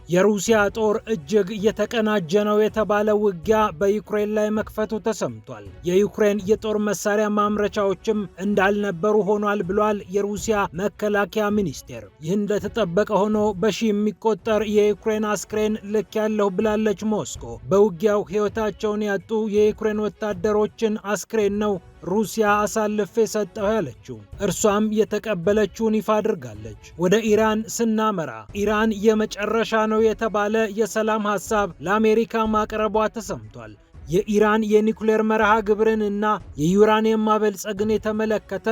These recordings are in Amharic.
የሩሲያ ጦር እጅግ የተቀናጀ ነው የተባለ ውጊያ በዩክሬን ላይ መክፈቱ ተሰምቷል። የዩክሬን የጦር መሳሪያ ማምረቻዎችም እንዳልነበሩ ሆኗል ብሏል የሩሲያ መከላከያ ሚኒስቴር። ይህ እንደተጠበቀ ሆኖ በሺ የሚቆጠር የዩክሬን አስክሬን ልክ ያለው ብላለች ሞስኮ። በውጊያው ሕይወታቸውን ያጡ የዩክሬን ወታደሮችን አስክሬን ነው ሩሲያ አሳልፌ ሰጠሁ ያለችው። እርሷም የተቀበለችውን ይፋ አድርጋለች። ወደ ኢራን ስናመራ ኢራን የመጨረሻ ነው የተባለ የሰላም ሐሳብ ለአሜሪካ ማቅረቧ ተሰምቷል። የኢራን የኒኩሌር መርሃ ግብርን እና የዩራኒየም ማበልጸግን የተመለከተ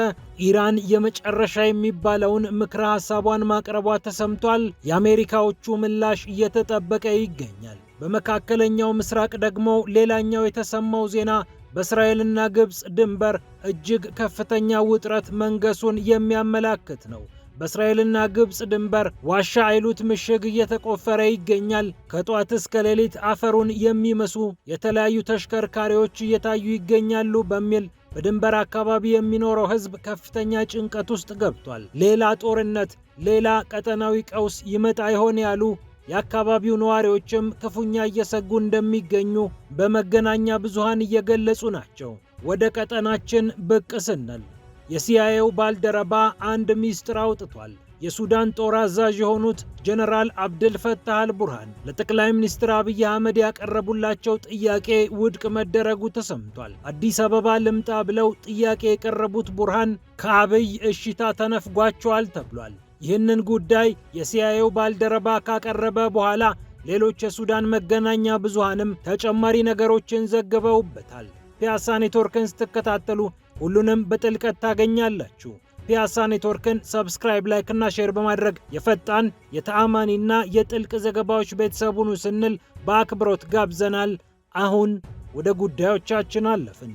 ኢራን የመጨረሻ የሚባለውን ምክረ ሐሳቧን ማቅረቧ ተሰምቷል። የአሜሪካዎቹ ምላሽ እየተጠበቀ ይገኛል። በመካከለኛው ምስራቅ ደግሞ ሌላኛው የተሰማው ዜና በእስራኤልና ግብፅ ድንበር እጅግ ከፍተኛ ውጥረት መንገሱን የሚያመላክት ነው። በእስራኤልና ግብፅ ድንበር ዋሻ አይሉት ምሽግ እየተቆፈረ ይገኛል። ከጧት እስከ ሌሊት አፈሩን የሚመሱ የተለያዩ ተሽከርካሪዎች እየታዩ ይገኛሉ በሚል በድንበር አካባቢ የሚኖረው ሕዝብ ከፍተኛ ጭንቀት ውስጥ ገብቷል። ሌላ ጦርነት፣ ሌላ ቀጠናዊ ቀውስ ይመጣ ይሆን ያሉ የአካባቢው ነዋሪዎችም ክፉኛ እየሰጉ እንደሚገኙ በመገናኛ ብዙሃን እየገለጹ ናቸው። ወደ ቀጠናችን ብቅ ስንል የሲአይኤው ባልደረባ አንድ ሚስጥር አውጥቷል። የሱዳን ጦር አዛዥ የሆኑት ጀነራል አብደል ፈታህ አልቡርሃን ለጠቅላይ ሚኒስትር አብይ አህመድ ያቀረቡላቸው ጥያቄ ውድቅ መደረጉ ተሰምቷል። አዲስ አበባ ልምጣ ብለው ጥያቄ የቀረቡት ቡርሃን ከአብይ እሽታ ተነፍጓቸዋል ተብሏል። ይህንን ጉዳይ የሲአይኤው ባልደረባ ካቀረበ በኋላ ሌሎች የሱዳን መገናኛ ብዙሃንም ተጨማሪ ነገሮችን ዘግበውበታል። ፒያሳ ኔትወርክን ስትከታተሉ ሁሉንም በጥልቀት ታገኛላችሁ። ፒያሳ ኔትወርክን ሰብስክራይብ፣ ላይክ እና ሼር በማድረግ የፈጣን የተአማኒና የጥልቅ ዘገባዎች ቤተሰቡን ስንል በአክብሮት ጋብዘናል። አሁን ወደ ጉዳዮቻችን አለፍን።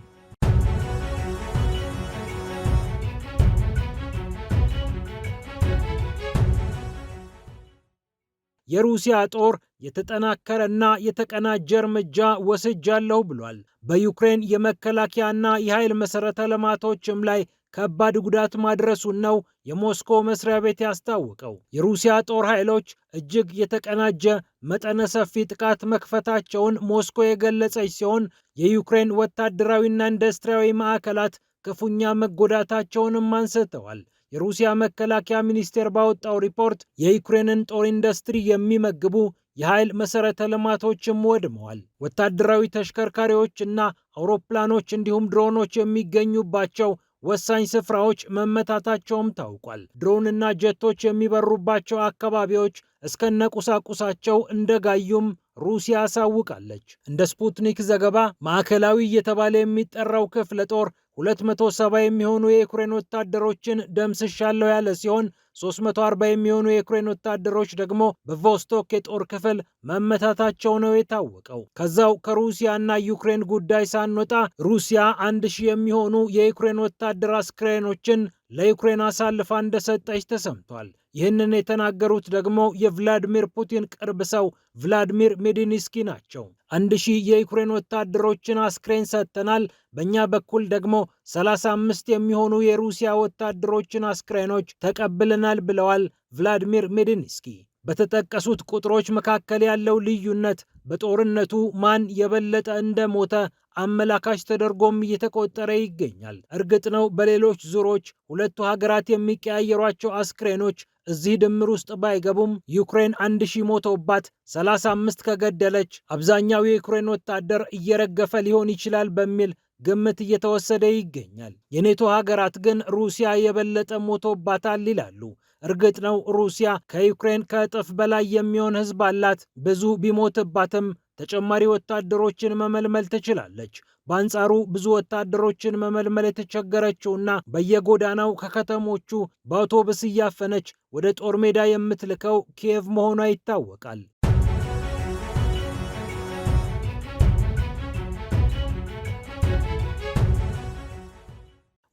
የሩሲያ ጦር የተጠናከረና የተቀናጀ እርምጃ ወስጃለሁ ብሏል። በዩክሬን የመከላከያና የኃይል መሠረተ ልማቶችም ላይ ከባድ ጉዳት ማድረሱን ነው የሞስኮ መስሪያ ቤት ያስታወቀው። የሩሲያ ጦር ኃይሎች እጅግ የተቀናጀ መጠነ ሰፊ ጥቃት መክፈታቸውን ሞስኮ የገለጸች ሲሆን የዩክሬን ወታደራዊና ኢንዱስትሪያዊ ማዕከላት ክፉኛ መጎዳታቸውንም አንስተዋል። የሩሲያ መከላከያ ሚኒስቴር ባወጣው ሪፖርት የዩክሬንን ጦር ኢንዱስትሪ የሚመግቡ የኃይል መሠረተ ልማቶችም ወድመዋል። ወታደራዊ ተሽከርካሪዎች እና አውሮፕላኖች እንዲሁም ድሮኖች የሚገኙባቸው ወሳኝ ስፍራዎች መመታታቸውም ታውቋል። ድሮንና ጀቶች የሚበሩባቸው አካባቢዎች እስከነቁሳቁሳቸው እንደጋዩም ሩሲያ አሳውቃለች። እንደ ስፑትኒክ ዘገባ ማዕከላዊ እየተባለ የሚጠራው ክፍለ ጦር 270 የሚሆኑ የዩክሬን ወታደሮችን ደምስሻለሁ ያለ ሲሆን 340 የሚሆኑ የዩክሬን ወታደሮች ደግሞ በቮስቶክ የጦር ክፍል መመታታቸው ነው የታወቀው። ከዛው ከሩሲያና ዩክሬን ጉዳይ ሳንወጣ ሩሲያ 1000 የሚሆኑ የዩክሬን ወታደር አስክሬኖችን ለዩክሬን አሳልፋ እንደሰጠች ተሰምቷል። ይህንን የተናገሩት ደግሞ የቭላዲሚር ፑቲን ቅርብ ሰው ቭላዲሚር ሜዲንስኪ ናቸው። 1000 የዩክሬን ወታደሮችን አስክሬን ሰጥተናል፣ በእኛ በኩል ደግሞ 35 የሚሆኑ የሩሲያ ወታደሮችን አስክሬኖች ተቀብለናል ብለዋል ቭላዲሚር ሜዲንስኪ። በተጠቀሱት ቁጥሮች መካከል ያለው ልዩነት በጦርነቱ ማን የበለጠ እንደሞተ አመላካች ተደርጎም እየተቆጠረ ይገኛል። እርግጥ ነው በሌሎች ዙሮች ሁለቱ ሀገራት የሚቀያየሯቸው አስክሬኖች እዚህ ድምር ውስጥ ባይገቡም ዩክሬን 1000 ሞቶባት 35 ከገደለች አብዛኛው የዩክሬን ወታደር እየረገፈ ሊሆን ይችላል በሚል ግምት እየተወሰደ ይገኛል። የኔቶ ሀገራት ግን ሩሲያ የበለጠ ሞቶባታል ይላሉ። እርግጥ ነው ሩሲያ ከዩክሬን ከእጥፍ በላይ የሚሆን ሕዝብ አላት። ብዙ ቢሞትባትም ተጨማሪ ወታደሮችን መመልመል ትችላለች። በአንጻሩ ብዙ ወታደሮችን መመልመል የተቸገረችውና በየጎዳናው ከከተሞቹ በአውቶቡስ እያፈነች ወደ ጦር ሜዳ የምትልከው ኪየቭ መሆኗ ይታወቃል።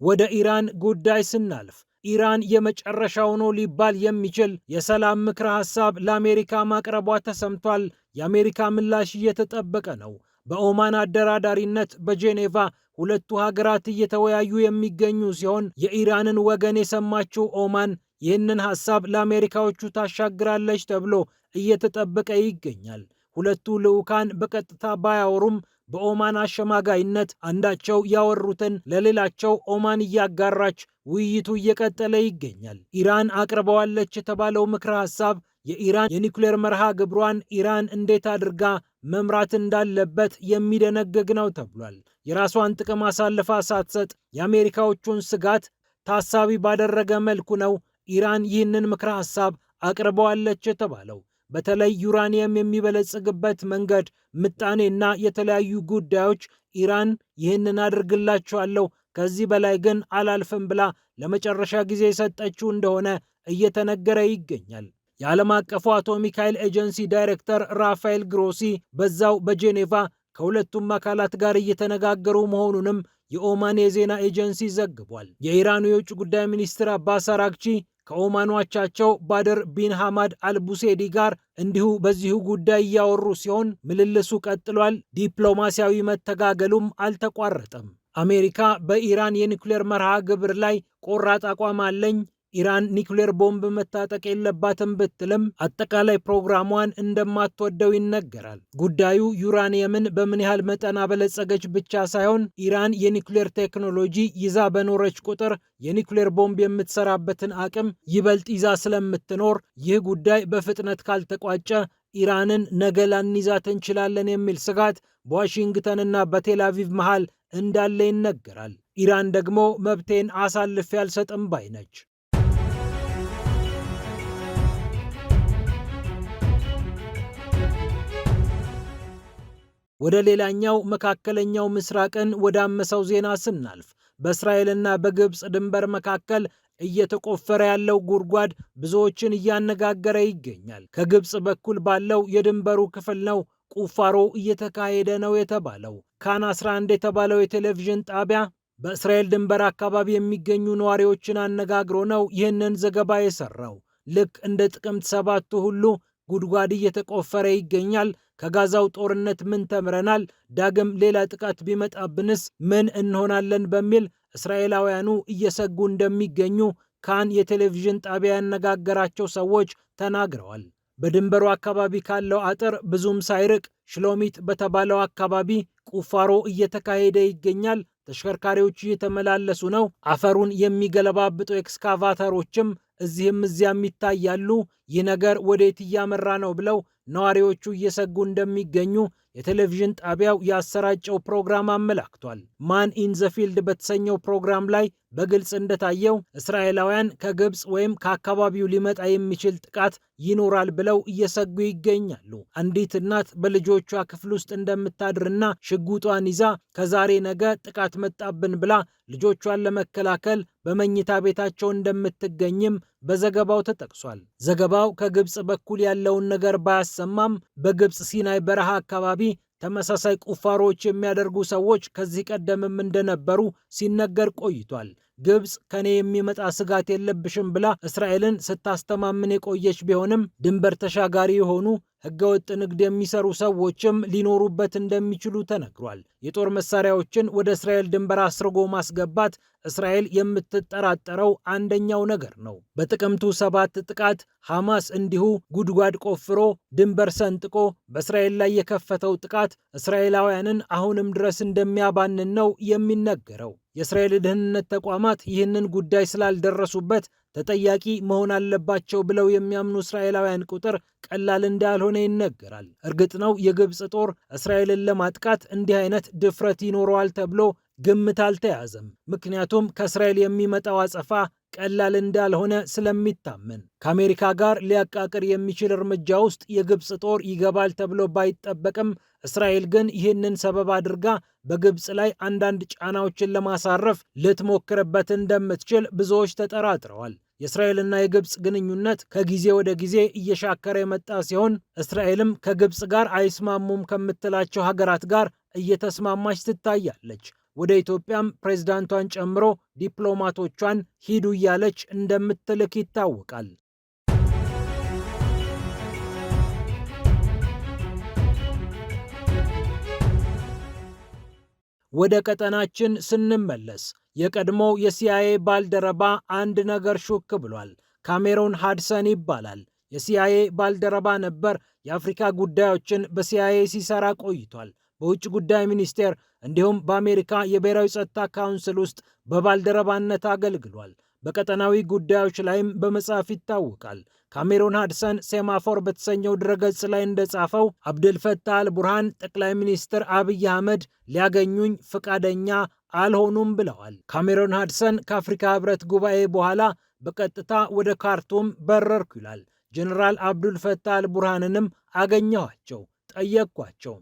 ወደ ኢራን ጉዳይ ስናልፍ ኢራን የመጨረሻው ነው ሊባል የሚችል የሰላም ምክረ ሐሳብ ለአሜሪካ ማቅረቧ ተሰምቷል። የአሜሪካ ምላሽ እየተጠበቀ ነው። በኦማን አደራዳሪነት በጄኔቫ ሁለቱ ሀገራት እየተወያዩ የሚገኙ ሲሆን የኢራንን ወገን የሰማችው ኦማን ይህንን ሐሳብ ለአሜሪካዎቹ ታሻግራለች ተብሎ እየተጠበቀ ይገኛል። ሁለቱ ልዑካን በቀጥታ ባያወሩም በኦማን አሸማጋይነት አንዳቸው ያወሩትን ለሌላቸው ኦማን እያጋራች ውይይቱ እየቀጠለ ይገኛል። ኢራን አቅርበዋለች የተባለው ምክረ ሐሳብ የኢራን የኒውክሌር መርሃ ግብሯን ኢራን እንዴት አድርጋ መምራት እንዳለበት የሚደነግግ ነው ተብሏል። የራሷን ጥቅም አሳልፋ ሳትሰጥ የአሜሪካዎቹን ስጋት ታሳቢ ባደረገ መልኩ ነው ኢራን ይህንን ምክረ ሐሳብ አቅርበዋለች የተባለው። በተለይ ዩራኒየም የሚበለጽግበት መንገድ፣ ምጣኔና የተለያዩ ጉዳዮች ኢራን ይህንን አድርግላችኋለሁ ከዚህ በላይ ግን አላልፍም ብላ ለመጨረሻ ጊዜ የሰጠችው እንደሆነ እየተነገረ ይገኛል። የዓለም አቀፉ አቶሚክ ኃይል ኤጀንሲ ዳይሬክተር ራፋኤል ግሮሲ በዛው በጄኔቫ ከሁለቱም አካላት ጋር እየተነጋገሩ መሆኑንም የኦማን የዜና ኤጀንሲ ዘግቧል። የኢራኑ የውጭ ጉዳይ ሚኒስትር አባስ አራግቺ ከኦማኑ አቻቸው ባድር ቢን ሐማድ አልቡሴዲ ጋር እንዲሁ በዚሁ ጉዳይ እያወሩ ሲሆን ምልልሱ ቀጥሏል። ዲፕሎማሲያዊ መተጋገሉም አልተቋረጠም። አሜሪካ በኢራን የኒውክሌር መርሃ ግብር ላይ ቆራጥ አቋም አለኝ፣ ኢራን ኒውክሌር ቦምብ መታጠቅ የለባትም ብትልም አጠቃላይ ፕሮግራሟን እንደማትወደው ይነገራል። ጉዳዩ ዩራኒየምን በምን ያህል መጠን አበለጸገች ብቻ ሳይሆን ኢራን የኒውክሌር ቴክኖሎጂ ይዛ በኖረች ቁጥር የኒውክሌር ቦምብ የምትሰራበትን አቅም ይበልጥ ይዛ ስለምትኖር ይህ ጉዳይ በፍጥነት ካልተቋጨ ኢራንን ነገ ላንይዛት እንችላለን የሚል ስጋት በዋሽንግተንና በቴል አቪቭ መሃል እንዳለ ይነገራል። ኢራን ደግሞ መብቴን አሳልፌ አልሰጥም ባይ ነች። ወደ ሌላኛው መካከለኛው ምስራቅን ወዳመሰው ዜና ስናልፍ በእስራኤልና በግብፅ ድንበር መካከል እየተቆፈረ ያለው ጉድጓድ ብዙዎችን እያነጋገረ ይገኛል። ከግብፅ በኩል ባለው የድንበሩ ክፍል ነው ቁፋሮ እየተካሄደ ነው የተባለው። ካን 11 የተባለው የቴሌቪዥን ጣቢያ በእስራኤል ድንበር አካባቢ የሚገኙ ነዋሪዎችን አነጋግሮ ነው ይህንን ዘገባ የሰራው። ልክ እንደ ጥቅምት 7ቱ ሁሉ ጉድጓድ እየተቆፈረ ይገኛል። ከጋዛው ጦርነት ምን ተምረናል? ዳግም ሌላ ጥቃት ቢመጣብንስ ምን እንሆናለን? በሚል እስራኤላውያኑ እየሰጉ እንደሚገኙ ካን የቴሌቪዥን ጣቢያ ያነጋገራቸው ሰዎች ተናግረዋል። በድንበሩ አካባቢ ካለው አጥር ብዙም ሳይርቅ ሽሎሚት በተባለው አካባቢ ቁፋሮ እየተካሄደ ይገኛል። ተሽከርካሪዎች እየተመላለሱ ነው። አፈሩን የሚገለባብጡ ኤክስካቫተሮችም እዚህም እዚያም ይታያሉ። ይህ ነገር ወዴት እያመራ ነው ብለው ነዋሪዎቹ እየሰጉ እንደሚገኙ የቴሌቪዥን ጣቢያው ያሰራጨው ፕሮግራም አመላክቷል። ማን ኢን ዘ ፊልድ በተሰኘው ፕሮግራም ላይ በግልጽ እንደታየው እስራኤላውያን ከግብፅ ወይም ከአካባቢው ሊመጣ የሚችል ጥቃት ይኖራል ብለው እየሰጉ ይገኛሉ። አንዲት እናት በልጆቿ ክፍል ውስጥ እንደምታድርና ሽጉጧን ይዛ ከዛሬ ነገ ጥቃት መጣብን ብላ ልጆቿን ለመከላከል በመኝታ ቤታቸው እንደምትገኝም በዘገባው ተጠቅሷል። ዘገባው ከግብፅ በኩል ያለውን ነገር ባያሰማም በግብፅ ሲናይ በረሃ አካባቢ ተመሳሳይ ቁፋሮዎች የሚያደርጉ ሰዎች ከዚህ ቀደምም እንደነበሩ ሲነገር ቆይቷል። ግብፅ ከኔ የሚመጣ ስጋት የለብሽም ብላ እስራኤልን ስታስተማምን የቆየች ቢሆንም ድንበር ተሻጋሪ የሆኑ ህገወጥ ንግድ የሚሰሩ ሰዎችም ሊኖሩበት እንደሚችሉ ተነግሯል። የጦር መሳሪያዎችን ወደ እስራኤል ድንበር አስርጎ ማስገባት እስራኤል የምትጠራጠረው አንደኛው ነገር ነው። በጥቅምቱ 7 ጥቃት ሐማስ እንዲሁ ጉድጓድ ቆፍሮ ድንበር ሰንጥቆ በእስራኤል ላይ የከፈተው ጥቃት እስራኤላውያንን አሁንም ድረስ እንደሚያባንን ነው የሚነገረው። የእስራኤል ደህንነት ተቋማት ይህንን ጉዳይ ስላልደረሱበት ተጠያቂ መሆን አለባቸው ብለው የሚያምኑ እስራኤላውያን ቁጥር ቀላል እንዳልሆነ ይነገራል። እርግጥ ነው የግብፅ ጦር እስራኤልን ለማጥቃት እንዲህ አይነት ድፍረት ይኖረዋል ተብሎ ግምት አልተያዘም። ምክንያቱም ከእስራኤል የሚመጣው አጸፋ ቀላል እንዳልሆነ ስለሚታመን ከአሜሪካ ጋር ሊያቃቅር የሚችል እርምጃ ውስጥ የግብፅ ጦር ይገባል ተብሎ ባይጠበቅም እስራኤል ግን ይህንን ሰበብ አድርጋ በግብፅ ላይ አንዳንድ ጫናዎችን ለማሳረፍ ልትሞክርበት እንደምትችል ብዙዎች ተጠራጥረዋል። የእስራኤልና የግብፅ ግንኙነት ከጊዜ ወደ ጊዜ እየሻከረ የመጣ ሲሆን እስራኤልም ከግብፅ ጋር አይስማሙም ከምትላቸው ሀገራት ጋር እየተስማማች ትታያለች። ወደ ኢትዮጵያም ፕሬዝዳንቷን ጨምሮ ዲፕሎማቶቿን ሂዱ እያለች እንደምትልክ ይታወቃል። ወደ ቀጠናችን ስንመለስ የቀድሞው የሲአይኤ ባልደረባ አንድ ነገር ሹክ ብሏል። ካሜሮን ሃድሰን ይባላል። የሲአይኤ ባልደረባ ነበር። የአፍሪካ ጉዳዮችን በሲአይኤ ሲሰራ ቆይቷል። በውጭ ጉዳይ ሚኒስቴር እንዲሁም በአሜሪካ የብሔራዊ ጸጥታ ካውንስል ውስጥ በባልደረባነት አገልግሏል። በቀጠናዊ ጉዳዮች ላይም በመጻፍ ይታወቃል። ካሜሮን ሃድሰን ሴማፎር በተሰኘው ድረገጽ ላይ እንደጻፈው አብደልፈታህ አልቡርሃን ጠቅላይ ሚኒስትር አብይ አህመድ ሊያገኙኝ ፈቃደኛ አልሆኑም ብለዋል። ካሜሮን ሃድሰን ከአፍሪካ ህብረት ጉባኤ በኋላ በቀጥታ ወደ ካርቱም በረርኩ ይላል። ጀነራል አብዱልፈታህ አልቡርሃንንም አገኘኋቸው፣ ጠየቅኳቸው።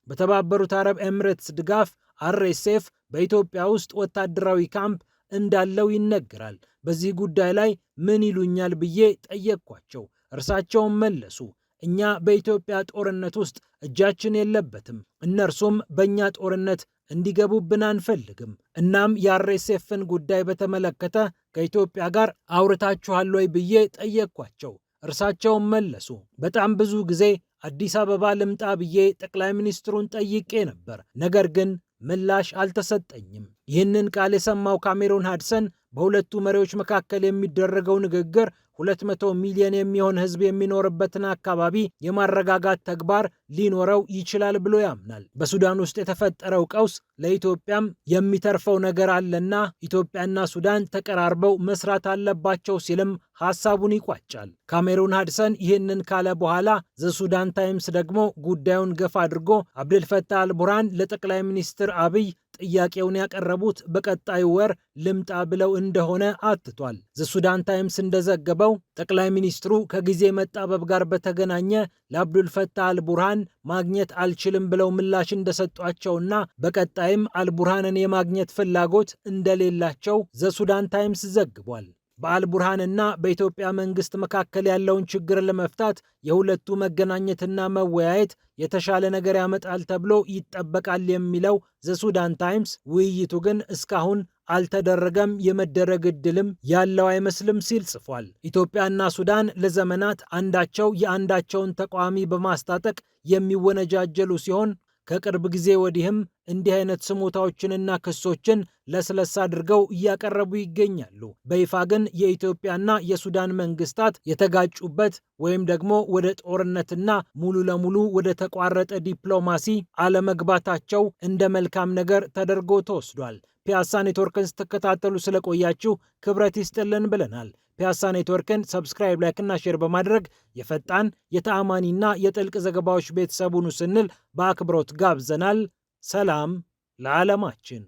በተባበሩት አረብ ኤምሬትስ ድጋፍ አርኤስኤፍ በኢትዮጵያ ውስጥ ወታደራዊ ካምፕ እንዳለው ይነገራል። በዚህ ጉዳይ ላይ ምን ይሉኛል ብዬ ጠየቅኳቸው። እርሳቸውም መለሱ፣ እኛ በኢትዮጵያ ጦርነት ውስጥ እጃችን የለበትም፣ እነርሱም በእኛ ጦርነት እንዲገቡብን አንፈልግም። እናም የአርኤስኤፍን ጉዳይ በተመለከተ ከኢትዮጵያ ጋር አውርታችኋል ወይ ብዬ ጠየቅኳቸው። እርሳቸውም መለሱ፣ በጣም ብዙ ጊዜ አዲስ አበባ ልምጣ ብዬ ጠቅላይ ሚኒስትሩን ጠይቄ ነበር፣ ነገር ግን ምላሽ አልተሰጠኝም። ይህንን ቃል የሰማው ካሜሮን ሃድሰን በሁለቱ መሪዎች መካከል የሚደረገው ንግግር 200 ሚሊዮን የሚሆን ሕዝብ የሚኖርበትን አካባቢ የማረጋጋት ተግባር ሊኖረው ይችላል ብሎ ያምናል። በሱዳን ውስጥ የተፈጠረው ቀውስ ለኢትዮጵያም የሚተርፈው ነገር አለና ኢትዮጵያና ሱዳን ተቀራርበው መስራት አለባቸው ሲልም ሐሳቡን ይቋጫል። ካሜሮን ሃድሰን ይህንን ካለ በኋላ ዘሱዳን ታይምስ ደግሞ ጉዳዩን ገፋ አድርጎ አብደልፈታህ አልቡርሃን ለጠቅላይ ሚኒስትር አብይ ጥያቄውን ያቀረቡት በቀጣዩ ወር ልምጣ ብለው እንደሆነ አትቷል። ዘሱዳን ታይምስ እንደዘገበው ጠቅላይ ሚኒስትሩ ከጊዜ መጣበብ ጋር በተገናኘ ለአብዱልፈታህ አልቡርሃን ማግኘት አልችልም ብለው ምላሽ እንደሰጧቸውና በቀጣይም አልቡርሃንን የማግኘት ፍላጎት እንደሌላቸው ዘሱዳን ታይምስ ዘግቧል። በአልቡርሃንና በኢትዮጵያ መንግስት መካከል ያለውን ችግር ለመፍታት የሁለቱ መገናኘትና መወያየት የተሻለ ነገር ያመጣል ተብሎ ይጠበቃል የሚለው ዘሱዳን ታይምስ ውይይቱ ግን እስካሁን አልተደረገም፣ የመደረግ ዕድልም ያለው አይመስልም ሲል ጽፏል። ኢትዮጵያና ሱዳን ለዘመናት አንዳቸው የአንዳቸውን ተቃዋሚ በማስታጠቅ የሚወነጃጀሉ ሲሆን ከቅርብ ጊዜ ወዲህም እንዲህ አይነት ስሞታዎችንና ክሶችን ለስለስ አድርገው እያቀረቡ ይገኛሉ። በይፋ ግን የኢትዮጵያና የሱዳን መንግስታት የተጋጩበት ወይም ደግሞ ወደ ጦርነትና ሙሉ ለሙሉ ወደ ተቋረጠ ዲፕሎማሲ አለመግባታቸው እንደ መልካም ነገር ተደርጎ ተወስዷል። ፒያሳ ኔትወርክን ስትከታተሉ ስለቆያችሁ ክብረት ይስጥልን ብለናል። ፒያሳ ኔትወርክን ሰብስክራይብ፣ ላይክና ሼር በማድረግ የፈጣን የተአማኒና የጥልቅ ዘገባዎች ቤተሰቡን ስንል በአክብሮት ጋብዘናል። ሰላም ለዓለማችን።